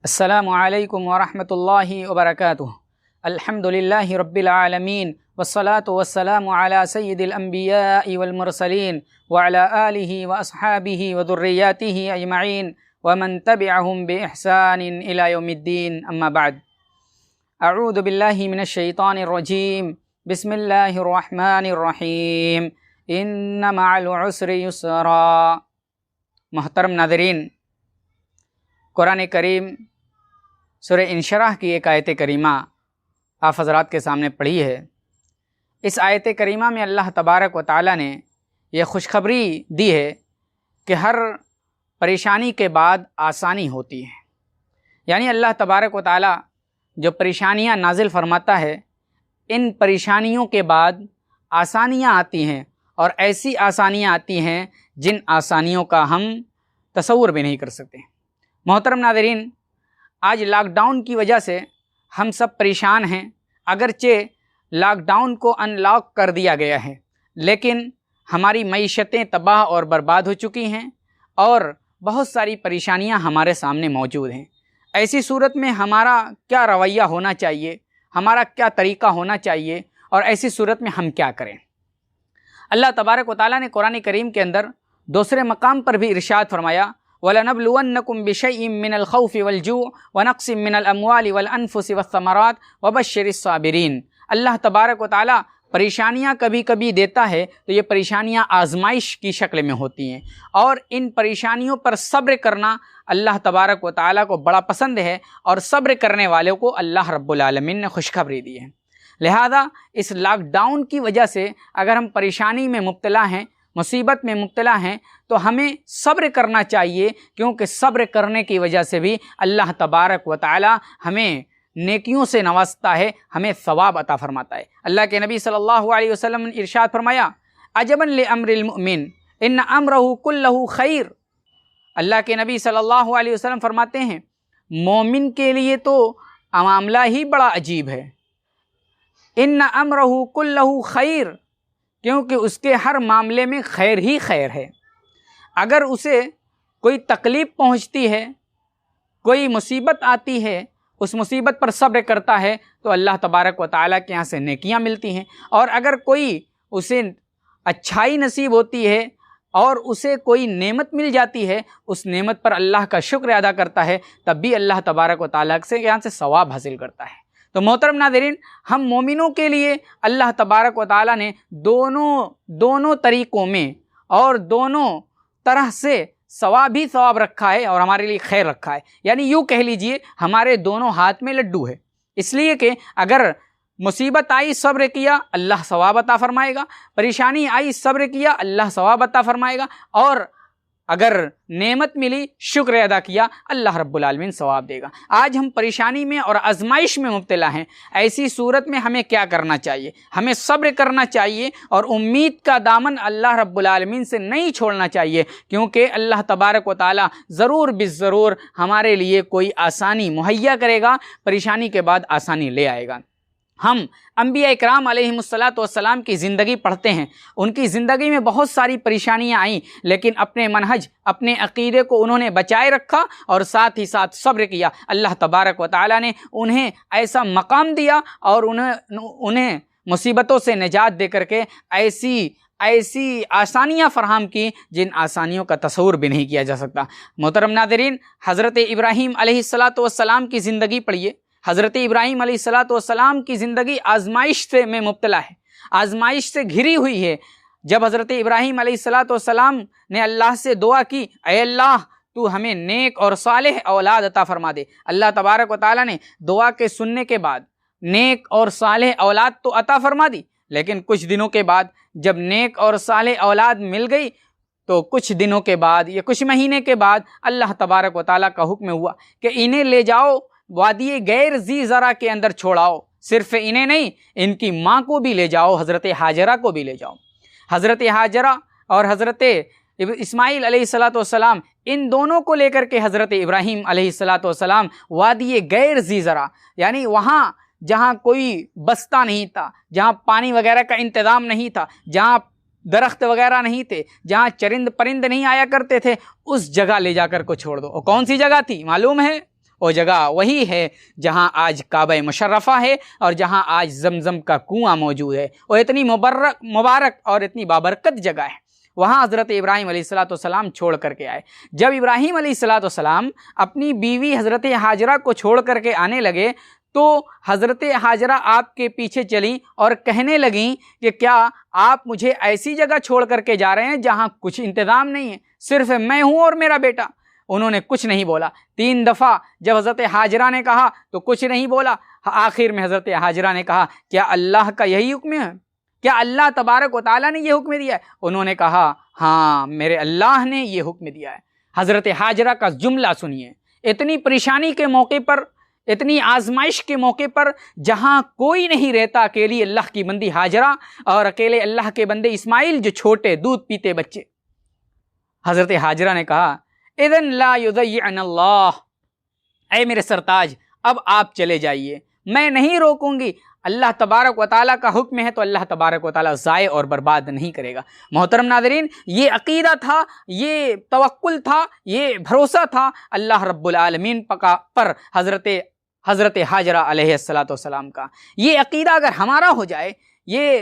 السلام علیکم ورحمۃ اللہ وبرکاتہ۔ الحمد للہ رب العالمین والصلاة والسلام علی سید الانبیاء والمرسلین وعلی آلہ واصحابہ وذریاتہ اجمعین ومن تبعہم باحسان الی یوم الدین، اما بعد۔ اعوذ باللہ من الشیطان الرجیم، بسم اللہ الرحمن الرحیم، ان مع العسر یسرا۔ محترم ناظرین، قرآن کریم سورہ انشراح کی ایک آیت کریمہ آپ حضرات کے سامنے پڑھی ہے۔ اس آیت کریمہ میں اللہ تبارک و تعالیٰ نے یہ خوشخبری دی ہے کہ ہر پریشانی کے بعد آسانی ہوتی ہے، یعنی اللہ تبارک و تعالیٰ جو پریشانیاں نازل فرماتا ہے، ان پریشانیوں کے بعد آسانیاں آتی ہیں، اور ایسی آسانیاں آتی ہیں جن آسانیوں کا ہم تصور بھی نہیں کر سکتے۔ محترم ناظرین، آج لاک ڈاؤن کی وجہ سے ہم سب پریشان ہیں۔ اگرچہ لاک ڈاؤن کو ان لاک کر دیا گیا ہے، لیکن ہماری معیشتیں تباہ اور برباد ہو چکی ہیں اور بہت ساری پریشانیاں ہمارے سامنے موجود ہیں۔ ایسی صورت میں ہمارا کیا رویہ ہونا چاہیے، ہمارا کیا طریقہ ہونا چاہیے، اور ایسی صورت میں ہم کیا کریں؟ اللہ تبارک و تعالیٰ نے قرآن کریم کے اندر دوسرے مقام پر بھی ارشاد فرمایا، وَلَنَبْلُوَنَّكُمْ بِشَيْءٍ مِّنَ الْخَوْفِ وَالْجُوعِ وَنَقْصٍ مِّنَ الْأَمْوَالِ وَالْأَنفُسِ وَالثَّمَرَاتِ وَبَشِّرِ الصَّابِرِينَ۔ اللہ تبارک و تعالیٰ پریشانیاں کبھی کبھی دیتا ہے تو یہ پریشانیاں آزمائش کی شکل میں ہوتی ہیں، اور ان پریشانیوں پر صبر کرنا اللہ تبارک و تعالیٰ کو بڑا پسند ہے، اور صبر کرنے والوں کو اللہ رب العالمین نے خوشخبری دی ہے۔ لہذا اس لاک ڈاؤن کی وجہ سے اگر ہم پریشانی میں مبتلا ہیں، مصیبت میں مبتلا ہیں، تو ہمیں صبر کرنا چاہیے، کیونکہ صبر کرنے کی وجہ سے بھی اللہ تبارک و تعالی ہمیں نیکیوں سے نوازتا ہے، ہمیں ثواب عطا فرماتا ہے۔ اللہ کے نبی صلی اللہ علیہ وسلم نے ارشاد فرمایا، عجبا لامر المؤمن ان امرہ کلہ خیر۔ اللہ کے نبی صلی اللہ علیہ وسلم فرماتے ہیں، مومن کے لیے تو معاملہ ہی بڑا عجیب ہے، ان امرہ کلہ خیر، کیونکہ اس کے ہر معاملے میں خیر ہی خیر ہے۔ اگر اسے کوئی تکلیف پہنچتی ہے، کوئی مصیبت آتی ہے، اس مصیبت پر صبر کرتا ہے تو اللہ تبارک و تعالیٰ کے یہاں سے نیکیاں ملتی ہیں، اور اگر کوئی اسے اچھائی نصیب ہوتی ہے اور اسے کوئی نعمت مل جاتی ہے، اس نعمت پر اللہ کا شکر ادا کرتا ہے، تب بھی اللہ تبارک و تعالیٰ سے یہاں سے ثواب حاصل کرتا ہے۔ تو محترم ناظرین، ہم مومنوں کے لیے اللہ تبارک و تعالیٰ نے دونوں طریقوں میں اور دونوں طرح سے ثواب ہی ثواب رکھا ہے، اور ہمارے لیے خیر رکھا ہے۔ یعنی یوں کہہ لیجئے ہمارے دونوں ہاتھ میں لڈو ہے، اس لیے کہ اگر مصیبت آئی صبر کیا اللہ ثواب عطا فرمائے گا، پریشانی آئی صبر کیا اللہ ثواب عطا فرمائے گا، اور اگر نعمت ملی شکر ادا کیا اللہ رب العالمین ثواب دے گا۔ آج ہم پریشانی میں اور آزمائش میں مبتلا ہیں، ایسی صورت میں ہمیں کیا کرنا چاہیے؟ ہمیں صبر کرنا چاہیے، اور امید کا دامن اللہ رب العالمین سے نہیں چھوڑنا چاہیے، کیونکہ اللہ تبارک و تعالی ضرور بالضرور ہمارے لیے کوئی آسانی مہیا کرے گا، پریشانی کے بعد آسانی لے آئے گا۔ ہم انبیاء اکرام علیہم السلام کی زندگی پڑھتے ہیں، ان کی زندگی میں بہت ساری پریشانیاں آئیں، لیکن اپنے منہج، اپنے عقیدے کو انہوں نے بچائے رکھا، اور ساتھ ہی ساتھ صبر کیا۔ اللہ تبارک و تعالیٰ نے انہیں ایسا مقام دیا، اور انہیں مصیبتوں سے نجات دے کر کے ایسی آسانیاں فراہم کی جن آسانیوں کا تصور بھی نہیں کیا جا سکتا۔ محترم ناظرین، حضرت ابراہیم علیہ السلام کی زندگی پڑھیے۔ حضرت ابراہیم علیہ السلام کی زندگی آزمائش سے میں مبتلا ہے، آزمائش سے گھری ہوئی ہے۔ جب حضرت ابراہیم علیہ السلام نے اللہ سے دعا کی، اے اللہ تو ہمیں نیک اور صالح اولاد عطا فرما دے، اللہ تبارک و تعالیٰ نے دعا کے سننے کے بعد نیک اور صالح اولاد تو عطا فرما دی، لیکن کچھ دنوں کے بعد جب نیک اور صالح اولاد مل گئی تو کچھ دنوں کے بعد یا کچھ مہینے کے بعد اللہ تبارک و تعالیٰ کا حکم ہوا کہ انہیں لے جاؤ وادی غیر ذی زرع کے اندر چھوڑاؤ۔ صرف انہیں نہیں، ان کی ماں کو بھی لے جاؤ، حضرت ہاجرہ کو بھی لے جاؤ۔ حضرت ہاجرہ اور حضرت اسماعیل علیہ السلام، ان دونوں کو لے کر کے حضرت ابراہیم علیہ السلام وادی غیر ذی زرع، یعنی وہاں جہاں کوئی بستہ نہیں تھا، جہاں پانی وغیرہ کا انتظام نہیں تھا، جہاں درخت وغیرہ نہیں تھے، جہاں چرند پرند نہیں آیا کرتے تھے، اس جگہ لے جا کر کو چھوڑ دو۔ اور کون سی جگہ تھی معلوم ہے؟ وہ جگہ وہی ہے جہاں آج کعبہ مشرفہ ہے اور جہاں آج زمزم کا کنواں موجود ہے۔ وہ اتنی مبارک اور اتنی بابرکت جگہ ہے، وہاں حضرت ابراہیم علیہ السلام چھوڑ کر کے آئے۔ جب ابراہیم علیہ السلام اپنی بیوی حضرت ہاجرہ کو چھوڑ کر کے آنے لگے تو حضرت ہاجرہ آپ کے پیچھے چلیں اور کہنے لگیں کہ کیا آپ مجھے ایسی جگہ چھوڑ کر کے جا رہے ہیں جہاں کچھ انتظام نہیں ہے، صرف میں ہوں اور میرا بیٹا؟ انہوں نے کچھ نہیں بولا۔ 3 دفعہ جب حضرت ہاجرہ نے کہا تو کچھ نہیں بولا۔ آخر میں حضرت ہاجرہ نے کہا کیا اللہ کا یہی حکم ہے؟ کیا اللہ تبارک و تعالیٰ نے یہ حکم دیا ہے؟ انہوں نے کہا ہاں میرے اللہ نے یہ حکم دیا ہے۔ حضرت ہاجرہ کا جملہ سنیے، اتنی پریشانی کے موقع پر، اتنی آزمائش کے موقع پر جہاں کوئی نہیں رہتا، اکیلی اللہ کی بندی ہاجرہ اور اکیلے اللہ کے بندے اسماعیل جو چھوٹے دودھ پیتے بچے، حضرت ہاجرہ نے کہا اذن لا یضیعن اللہ، اے میرے سرتاج اب آپ چلے جائیے، میں نہیں روکوں گی۔ اللہ تبارک و تعالیٰ کا حکم ہے تو اللہ تبارک و تعالیٰ ضائع اور برباد نہیں کرے گا۔ محترم ناظرین، یہ عقیدہ تھا، یہ توکل تھا، یہ بھروسہ تھا اللہ رب العالمین پر حضرت ہاجرہ علیہ السلام کا۔ یہ عقیدہ اگر ہمارا ہو جائے، یہ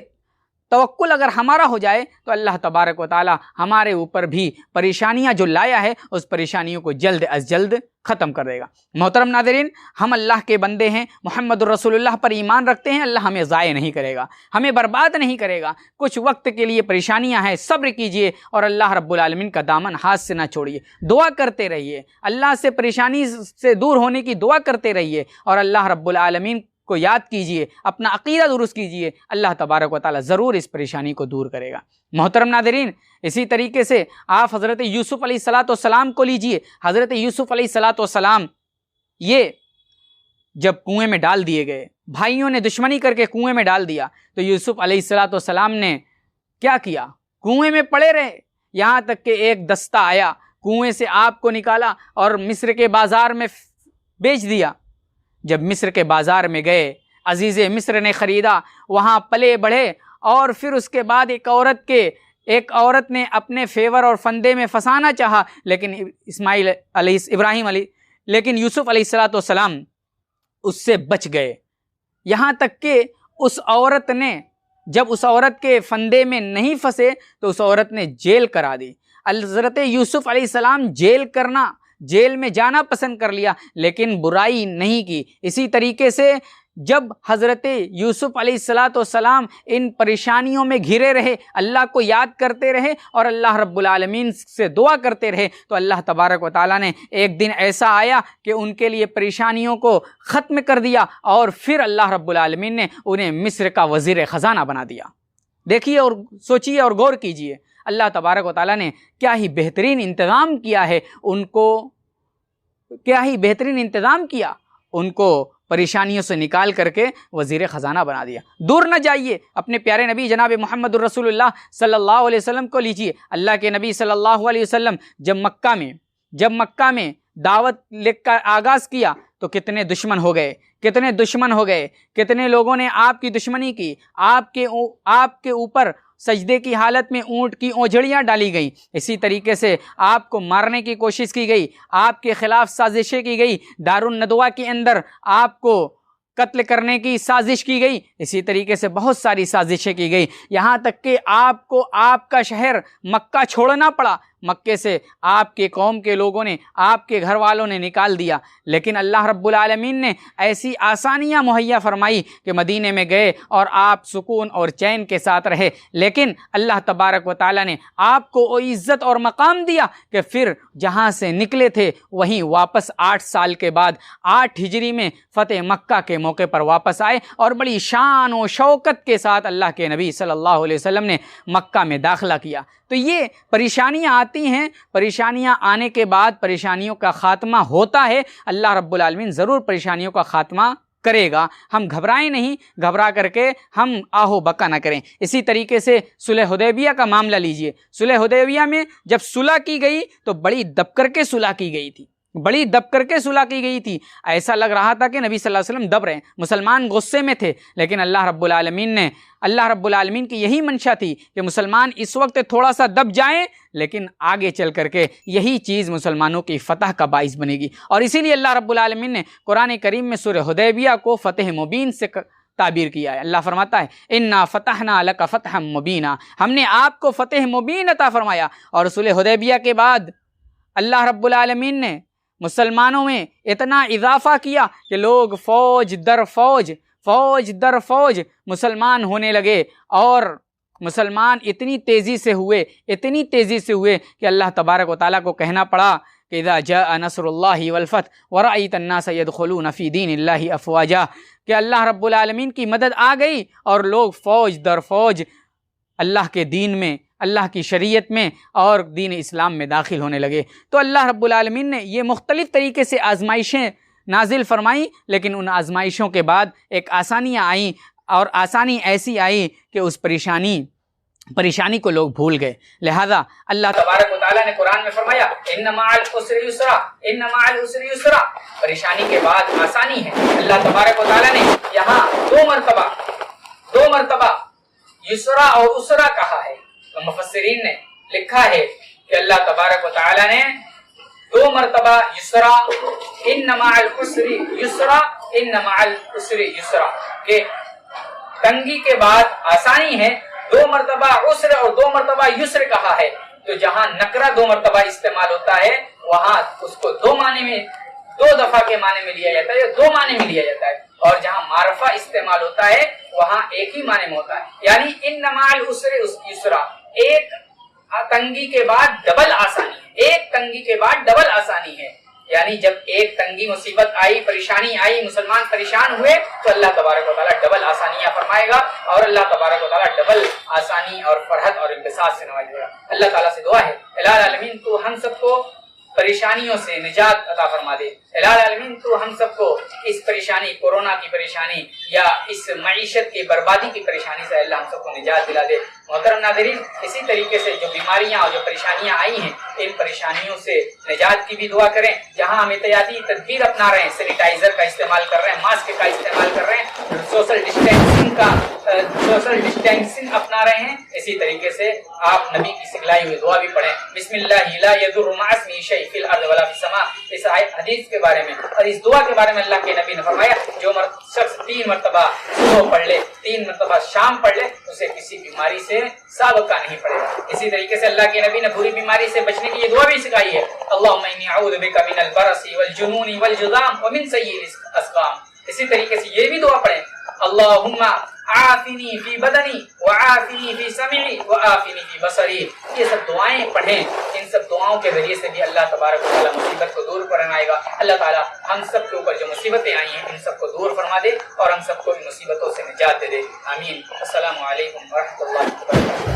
توکل اگر ہمارا ہو جائے تو اللہ تبارک و تعالی ہمارے اوپر بھی پریشانیاں جو لایا ہے اس پریشانیوں کو جلد از جلد ختم کر دے گا۔ محترم ناظرین، ہم اللہ کے بندے ہیں، محمد الرسول اللہ پر ایمان رکھتے ہیں، اللہ ہمیں ضائع نہیں کرے گا، ہمیں برباد نہیں کرے گا۔ کچھ وقت کے لیے پریشانیاں ہیں، صبر کیجئے اور اللہ رب العالمین کا دامن ہاتھ سے نہ چھوڑیے، دعا کرتے رہیے، اللہ سے پریشانی سے دور ہونے کی دعا کرتے رہیے اور اللہ رب العالمین کو یاد کیجئے، اپنا عقیدہ درست کیجئے، اللہ تبارک و تعالی ضرور اس پریشانی کو دور کرے گا۔ محترم ناظرین، اسی طریقے سے آپ حضرت یوسف علیہ السلام کو لیجئے۔ حضرت یوسف علیہ السلام یہ جب کنویں میں ڈال دیے گئے، بھائیوں نے دشمنی کر کے کنویں میں ڈال دیا تو یوسف علیہ السلام نے کیا کیا؟ کنویں میں پڑے رہے، یہاں تک کہ ایک دستہ آیا، کنویں سے آپ کو نکالا اور مصر کے بازار میں بیچ دیا۔ جب مصر کے بازار میں گئے، عزیز مصر نے خریدا، وہاں پلے بڑھے اور پھر اس کے بعد ایک عورت نے اپنے فیور اور فندے میں پھنسانا چاہا، لیکن لیکن یوسف علیہ السلام اس سے بچ گئے، یہاں تک کہ اس عورت نے جب اس عورت کے فندے میں نہیں پھنسے تو اس عورت نے جیل کرا دی۔ حضرت یوسف علیہ السلام جیل میں جانا پسند کر لیا لیکن برائی نہیں کی۔ اسی طریقے سے جب حضرت یوسف علیہ السلام ان پریشانیوں میں گھرے رہے، اللہ کو یاد کرتے رہے اور اللہ رب العالمین سے دعا کرتے رہے تو اللہ تبارک و تعالیٰ نے ایک دن ایسا آیا کہ ان کے لیے پریشانیوں کو ختم کر دیا اور پھر اللہ رب العالمین نے انہیں مصر کا وزیر خزانہ بنا دیا۔ دیکھیے اور سوچیے اور غور کیجیے، اللہ تبارک و تعالیٰ نے کیا ہی بہترین انتظام کیا ہے، ان کو پریشانیوں سے نکال کر کے وزیر خزانہ بنا دیا۔ دور نہ جائیے، اپنے پیارے نبی جناب محمد الرسول اللہ صلی اللہ علیہ وسلم کو لیجیے۔ اللہ کے نبی صلی اللہ علیہ وسلم جب مکہ میں دعوت لکھ کر آغاز کیا تو کتنے دشمن ہو گئے، کتنے لوگوں نے آپ کی دشمنی کی، آپ کے اوپر سجدے کی حالت میں اونٹ کی اونجھڑیاں ڈالی گئیں، اسی طریقے سے آپ کو مارنے کی کوشش کی گئی، آپ کے خلاف سازشیں کی گئی، دارالندوہ کے اندر آپ کو قتل کرنے کی سازش کی گئی، اسی طریقے سے بہت ساری سازشیں کی گئی، یہاں تک کہ آپ کو آپ کا شہر مکہ چھوڑنا پڑا، مکے سے آپ کے قوم کے لوگوں نے، آپ کے گھر والوں نے نکال دیا، لیکن اللہ رب العالمین نے ایسی آسانیاں مہیا فرمائی کہ مدینے میں گئے اور آپ سکون اور چین کے ساتھ رہے، لیکن اللہ تبارک و تعالیٰ نے آپ کو وہ عزت اور مقام دیا کہ پھر جہاں سے نکلے تھے وہیں واپس 8 سال کے بعد 8 ہجری میں فتح مکہ کے موقع پر واپس آئے اور بڑی شان و شوکت کے ساتھ اللہ کے نبی صلی اللہ علیہ وسلم نے مکہ میں داخلہ کیا۔ تو یہ پریشانیاں آتی ہیں، پریشانیاں آنے کے بعد پریشانیوں کا خاتمہ ہوتا ہے، اللہ رب العالمین ضرور پریشانیوں کا خاتمہ کرے گا، ہم گھبرائیں نہیں، گھبرا کر کے ہم آہو بکا نہ کریں۔ اسی طریقے سے صلح حدیبیہ کا معاملہ لیجئے، صلح حدیبیہ میں جب صلح کی گئی تو بڑی دب کر کے صلح کی گئی تھی، بڑی دب کر کے صلح کی گئی تھی. ایسا لگ رہا تھا کہ نبی صلی اللہ علیہ وسلم دب رہے ہیں, مسلمان غصے میں تھے, لیکن اللہ رب العالمین کی یہی منشا تھی کہ مسلمان اس وقت تھوڑا سا دب جائیں, لیکن آگے چل کر کے یہی چیز مسلمانوں کی فتح کا باعث بنے گی. اور اسی لیے اللہ رب العالمین نے قرآن کریم میں سورہ حدیبیہ کو فتح مبین سے تعبیر کیا ہے. اللہ فرماتا ہے انا فتحنا لک فتحا مبینا, ہم نے آپ کو فتح مبین عطا فرمایا. اور صلح حدیبیہ کے بعد اللہ رب العالمین نے مسلمانوں میں اتنا اضافہ کیا کہ لوگ فوج در فوج مسلمان ہونے لگے, اور مسلمان اتنی تیزی سے ہوئے کہ اللہ تبارک و تعالیٰ کو کہنا پڑا کہ اذا جاء نصر اللہ والفتح ورأیت الناس يدخلون فی دین اللہ افواجا, کہ اللہ رب العالمین کی مدد آ گئی اور لوگ فوج در فوج اللہ کے دین میں, اللہ کی شریعت میں اور دین اسلام میں داخل ہونے لگے. تو اللہ رب العالمین نے یہ مختلف طریقے سے آزمائشیں نازل فرمائیں, لیکن ان آزمائشوں کے بعد ایک آسانیاں آئیں, اور آسانی ایسی آئی کہ اس پریشانی کو لوگ بھول گئے. لہذا اللہ تبارک و تعالیٰ نے قرآن میں فرمایا ان مع العسر یسرا, ان مع العسر یسرا, پریشانی کے بعد آسانی ہے. اللہ تبارک و تعالیٰ نے یہاں دو مرتبہ یسرا اور اسرا کہا ہے. تو مفسرین نے لکھا ہے کہ اللہ تبارک و تعالیٰ نے دو مرتبہ یسرا, ان مع العسر یسرا, ان مع العسر یسرا, کہ تنگی کے بعد آسانی ہے. دو مرتبہ عسر اور دو مرتبہ یسر کہا ہے. تو جہاں نکرہ دو مرتبہ استعمال ہوتا ہے وہاں اس کو دو معنی میں, دو دفعہ کے معنی میں لیا جاتا ہے, یا دو معنی میں لیا جاتا ہے. اور جہاں معرفہ استعمال ہوتا ہے وہاں ایک ہی معنی میں ہوتا ہے. یعنی ان مع العسر یسرا, ایک تنگی کے بعد ڈبل آسانی ہے. یعنی جب ایک تنگی مصیبت آئی, پریشانی آئی, مسلمان پریشان ہوئے, تو اللہ تبارک و تعالیٰ ڈبل آسانیاں فرمائے گا, اور اللہ تبارک و تعالیٰ ڈبل آسانی اور فرحت اور انبساط سے نوازے گا. اللہ تعالیٰ سے دعا ہے الہ العالمین تو ہم سب کو پریشانیوں سے نجات عطا فرما دے. الہ العالمین تو ہم سب کو اس پریشانی, کورونا کی پریشانی یا اس معیشت کی بربادی کی پریشانی سے اللہ ہم سب کو نجات دلا دے. محترم ناظرین, اسی طریقے سے جو بیماریاں اور جو پریشانیاں آئی ہیں, ان پریشانیوں سے نجات کی بھی دعا کریں. جہاں ہم احتیاطی تدبیر اپنا رہے ہیں, سینیٹائزر کا استعمال کر رہے ہیں, ماسک کا استعمال کر رہے ہیں, سوشل ڈسٹینسنگ اپنا رہے ہیں, اسی طریقے سے آپ نبی کی سکھلائی ہوئی دعا بھی پڑھیں. بسم اللہ لا یضر مع اسمہ شیء فی الارض ولا فی السماء. اس حدیث کے بارے میں اور اس دعا کے بارے میں اللہ کے نبی نے فرمایا جو شخص 3 مرتبہ صبح پڑھ لے, 3 مرتبہ شام پڑھ لے, اسے کسی بیماری سے سابقہ نہیں پڑے گا. اسی طریقے سے اللہ کے نبی نے بری بیماری سے بچنے کی یہ دعا بھی سکھائی ہے, اللہم انی اعوذ بک من البرص والجنون والجذام ومن سیء الاسقام. اسی طریقے سے یہ بھی دعا پڑھیں, اللہم عافنی فی بدنی وعافنی فی سمعی وعافنی فی بصری. یہ سب دعائیں پڑھیں, ان سب دعاؤں کے ذریعے سے بھی اللہ تبارک و تعالیٰ مصیبت کو دور فرمائے گا. اللہ تعالیٰ ہم سب کے اوپر جو مصیبتیں آئی ہیں ان سب کو دور فرما دے, اور ہم سب کو ان مصیبتوں سے نجات دے دے. آمین. السلام علیکم ورحمۃ اللہ وبرکاتہ.